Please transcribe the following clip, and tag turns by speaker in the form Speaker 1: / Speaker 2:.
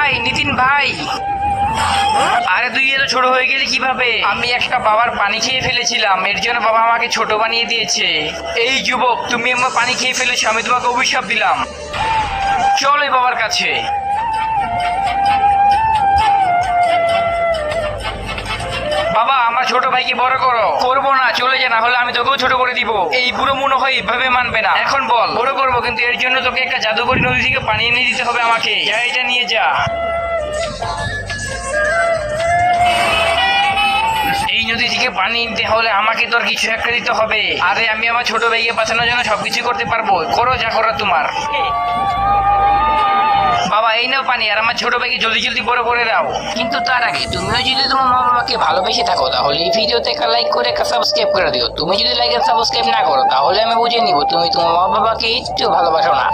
Speaker 1: ভাই, নিতিন ভাই। আরে তুই এত ছোট হয়ে গেলি কিভাবে? আমি একটা বাবার পানি খেয়ে ফেলেছিলাম, এর জন্য বাবা আমাকে ছোট বানিয়ে দিয়েছে। এই যুবক, তুমি আমার পানি খেয়ে ফেলেছো, আমি তোমাকে অভিশাপ দিলাম। চল এই বাবার কাছে। বাবা, আমার ছোট ভাইকে বড় করো। করবো না, চলে যা, না হলে আমি তোকেও ছোট করে দিব। এই বুড়ো মনে হয় এইভাবে মানবে না। এখন বল। বড় করবো, কিন্তু এর জন্য তোকে একটা জাদুকরি নদী থেকে পানি এনে দিতে হবে আমাকে। যা, এটা নিয়ে যা। এই নদী থেকে পানি নিতে হলে আমাকে তোর কিছু একটা দিতে হবে। আরে আমি আমার ছোট ভাইকে বাঁচানোর জন্য সবকিছু করতে পারবো। করো যা করার তোমার। বাবা, এই নাও পানি, আর আমার ছোট ভাইকে জলদি জলদি বড় করে দাও। কিন্তু তার আগে তুমিও যদি তোমার মা বাবাকে ভালোবেসে থাকো, তাহলে এই ভিডিওতে একটা লাইক করে একটা সাবস্ক্রাইব করে দিও। তুমি যদি লাইক আর সাবস্ক্রাইব না করো, তাহলে আমি বুঝে নিব তুমি তোমার মা বাবাকে একটু ভালোবাসো না।